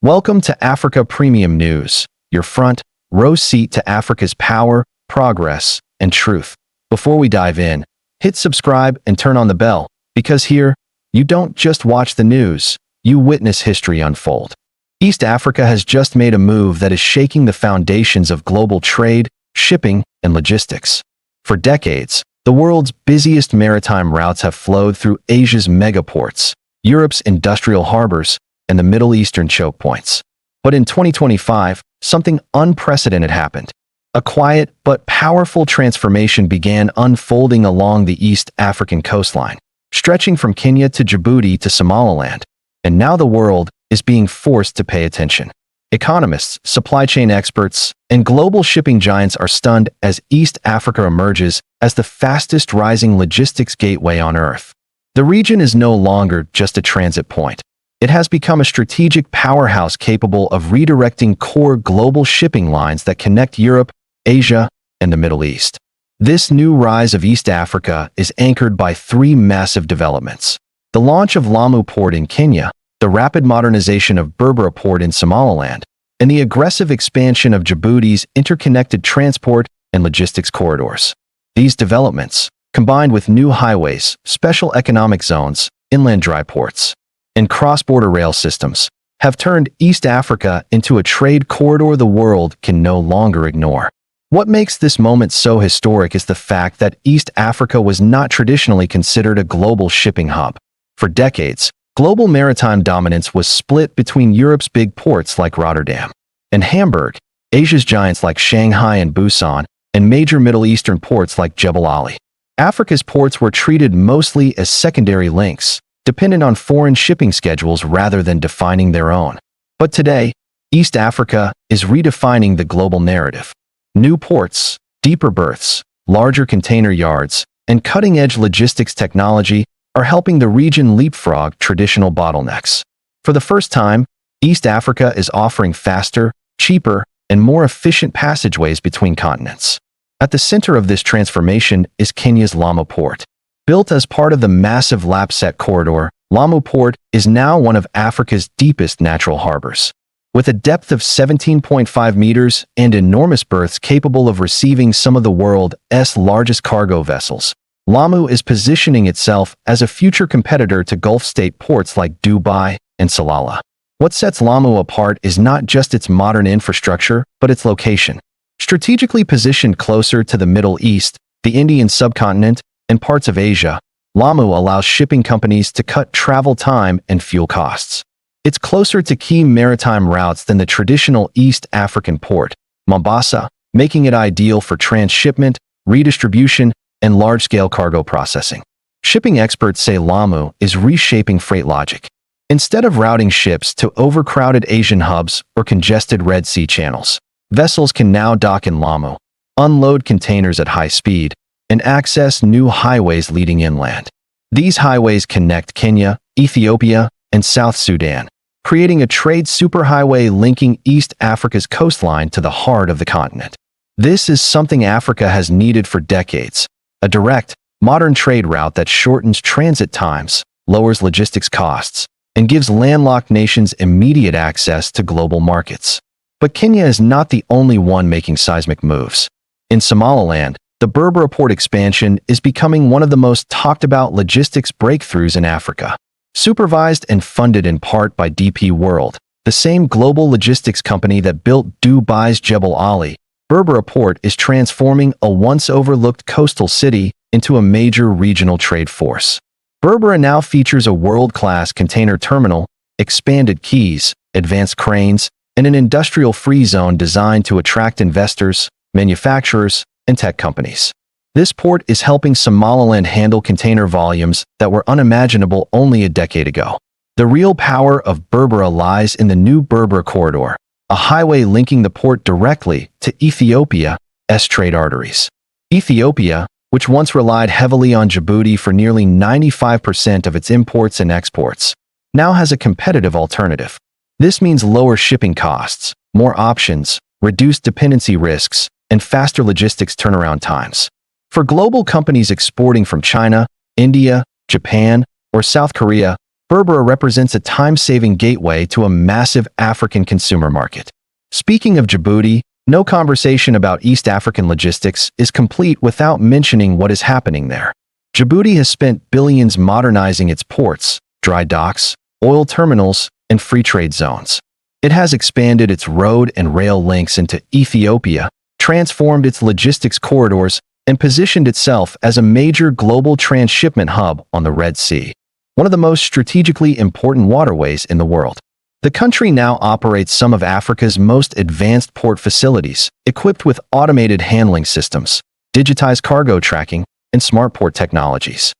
Welcome to Africa Premium News, your front row seat to Africa's power, progress, and truth. Before we dive in, hit subscribe and turn on the bell, because here, you don't just watch the news, you witness history unfold. East Africa has just made a move that is shaking the foundations of global trade, shipping, and logistics. For decades, the world's busiest maritime routes have flowed through Asia's megaports, Europe's industrial harbors, and the Middle Eastern choke points. But in 2025, something unprecedented happened. A quiet but powerful transformation began unfolding along the East African coastline, stretching from Kenya to Djibouti to Somaliland. And now the world is being forced to pay attention. Economists, supply chain experts, and global shipping giants are stunned as East Africa emerges as the fastest rising logistics gateway on Earth. The region is no longer just a transit point. It has become a strategic powerhouse capable of redirecting core global shipping lines that connect Europe, Asia, and the Middle East. This new rise of East Africa is anchored by three massive developments: the launch of Lamu Port in Kenya, the rapid modernization of Berbera Port in Somaliland, and the aggressive expansion of Djibouti's interconnected transport and logistics corridors. These developments, combined with new highways, special economic zones, inland dry ports, and cross-border rail systems, have turned East Africa into a trade corridor the world can no longer ignore. What makes this moment so historic is the fact that East Africa was not traditionally considered a global shipping hub. For decades, global maritime dominance was split between Europe's big ports like Rotterdam and Hamburg, Asia's giants like Shanghai and Busan, and major Middle Eastern ports like Jebel Ali. Africa's ports were treated mostly as secondary links, dependent on foreign shipping schedules rather than defining their own. But today, East Africa is redefining the global narrative. New ports, deeper berths, larger container yards, and cutting-edge logistics technology are helping the region leapfrog traditional bottlenecks. For the first time, East Africa is offering faster, cheaper, and more efficient passageways between continents. At the center of this transformation is Kenya's Lamu Port. Built as part of the massive Lapsset corridor, Lamu Port is now one of Africa's deepest natural harbors. With a depth of 17.5 meters and enormous berths capable of receiving some of the world's largest cargo vessels, Lamu is positioning itself as a future competitor to Gulf state ports like Dubai and Salalah. What sets Lamu apart is not just its modern infrastructure, but its location. Strategically positioned closer to the Middle East, the Indian subcontinent, and parts of Asia, Lamu allows shipping companies to cut travel time and fuel costs. It's closer to key maritime routes than the traditional East African port, Mombasa, making it ideal for transshipment, redistribution, and large-scale cargo processing. Shipping experts say Lamu is reshaping freight logic. Instead of routing ships to overcrowded Asian hubs or congested Red Sea channels, vessels can now dock in Lamu, unload containers at high speed, and access new highways leading inland. These highways connect Kenya, Ethiopia, and South Sudan, creating a trade superhighway linking East Africa's coastline to the heart of the continent. This is something Africa has needed for decades: a direct, modern trade route that shortens transit times, lowers logistics costs, and gives landlocked nations immediate access to global markets. But Kenya is not the only one making seismic moves. In Somaliland, the Berbera Port expansion is becoming one of the most talked about logistics breakthroughs in Africa. Supervised and funded in part by DP World, the same global logistics company that built Dubai's Jebel Ali, Berbera Port is transforming a once overlooked coastal city into a major regional trade force. Berbera now features a world-class container terminal, expanded quays, advanced cranes, and an industrial-free zone designed to attract investors, manufacturers, and tech companies. This port is helping Somaliland handle container volumes that were unimaginable only a decade ago. The real power of Berbera lies in the new Berbera corridor, a highway linking the port directly to Ethiopia's trade arteries. Ethiopia, which once relied heavily on Djibouti for nearly 95% of its imports and exports, now has a competitive alternative. This means lower shipping costs, more options, reduced dependency risks, and faster logistics turnaround times. For global companies exporting from China, India, Japan, or South Korea, Berbera represents a time-saving gateway to a massive African consumer market. Speaking of Djibouti, no conversation about East African logistics is complete without mentioning what is happening there. Djibouti has spent billions modernizing its ports, dry docks, oil terminals, and free trade zones. It has expanded its road and rail links into Ethiopia, transformed its logistics corridors, and positioned itself as a major global transshipment hub on the Red Sea, one of the most strategically important waterways in the world. The country now operates some of Africa's most advanced port facilities, equipped with automated handling systems, digitized cargo tracking, and smart port technologies.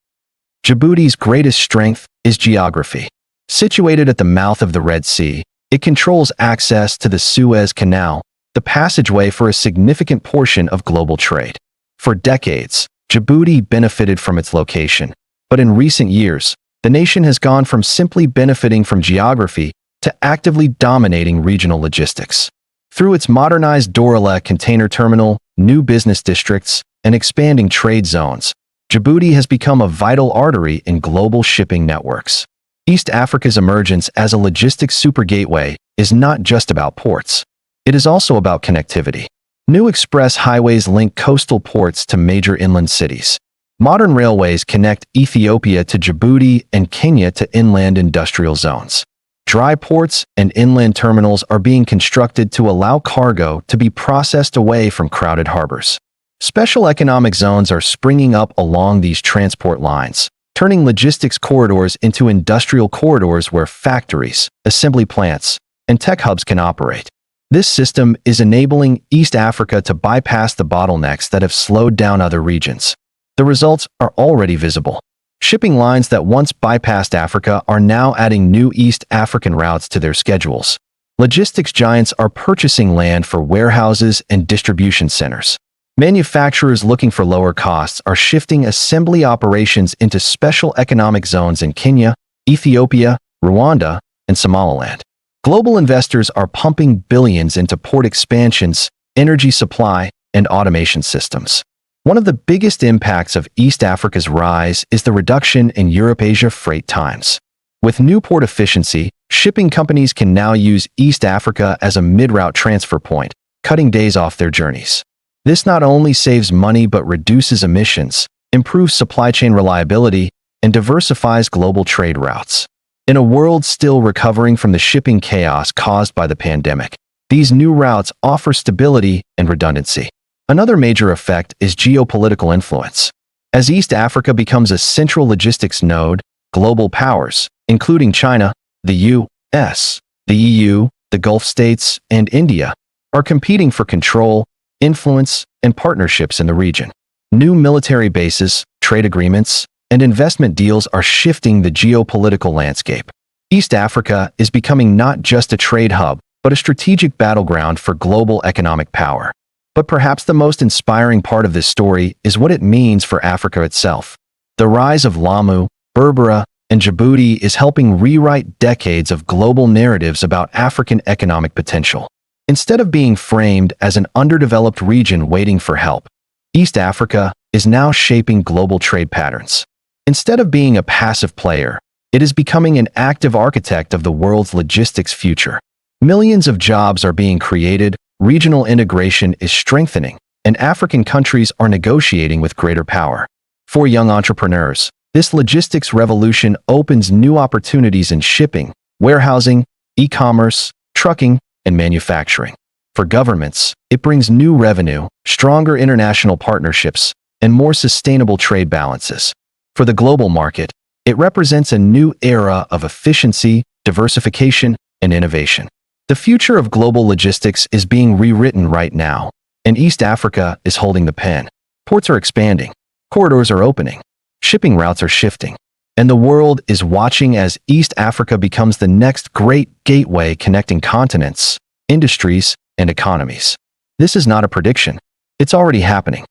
Djibouti's greatest strength is geography. Situated at the mouth of the Red Sea, it controls access to the Suez Canal, the passageway for a significant portion of global trade. For decades, Djibouti benefited from its location, but in recent years, the nation has gone from simply benefiting from geography to actively dominating regional logistics. Through its modernized Dorala container terminal, new business districts, and expanding trade zones, Djibouti has become a vital artery in global shipping networks. East Africa's emergence as a logistics supergateway is not just about ports. It is also about connectivity. New express highways link coastal ports to major inland cities. Modern railways connect Ethiopia to Djibouti and Kenya to inland industrial zones. Dry ports and inland terminals are being constructed to allow cargo to be processed away from crowded harbors. Special economic zones are springing up along these transport lines, turning logistics corridors into industrial corridors where factories, assembly plants, and tech hubs can operate. This system is enabling East Africa to bypass the bottlenecks that have slowed down other regions. The results are already visible. Shipping lines that once bypassed Africa are now adding new East African routes to their schedules. Logistics giants are purchasing land for warehouses and distribution centers. Manufacturers looking for lower costs are shifting assembly operations into special economic zones in Kenya, Ethiopia, Rwanda, and Somaliland. Global investors are pumping billions into port expansions, energy supply, and automation systems. One of the biggest impacts of East Africa's rise is the reduction in Europe-Asia freight times. With new port efficiency, shipping companies can now use East Africa as a mid-route transfer point, cutting days off their journeys. This not only saves money but reduces emissions, improves supply chain reliability, and diversifies global trade routes. In a world still recovering from the shipping chaos caused by the pandemic, these new routes offer stability and redundancy. Another major effect is geopolitical influence. As East Africa becomes a central logistics node, global powers, including China, the U.S., the EU, the Gulf states, and India, are competing for control, influence, and partnerships in the region. New military bases, trade agreements, and investment deals are shifting the geopolitical landscape. East Africa is becoming not just a trade hub, but a strategic battleground for global economic power. But perhaps the most inspiring part of this story is what it means for Africa itself. The rise of Lamu, Berbera, and Djibouti is helping rewrite decades of global narratives about African economic potential. Instead of being framed as an underdeveloped region waiting for help, East Africa is now shaping global trade patterns. Instead of being a passive player, it is becoming an active architect of the world's logistics future. Millions of jobs are being created, regional integration is strengthening, and African countries are negotiating with greater power. For young entrepreneurs, this logistics revolution opens new opportunities in shipping, warehousing, e-commerce, trucking, and manufacturing. For governments, it brings new revenue, stronger international partnerships, and more sustainable trade balances. For the global market, it represents a new era of efficiency, diversification, and innovation. The future of global logistics is being rewritten right now, and East Africa is holding the pen. Ports are expanding, corridors are opening, shipping routes are shifting, and the world is watching as East Africa becomes the next great gateway connecting continents, industries, and economies. This is not a prediction. It's already happening.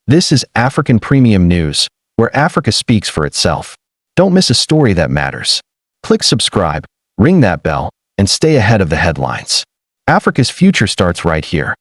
This is African Premium News, where Africa speaks for itself. Don't miss a story that matters. Click subscribe, ring that bell, and stay ahead of the headlines. Africa's future starts right here.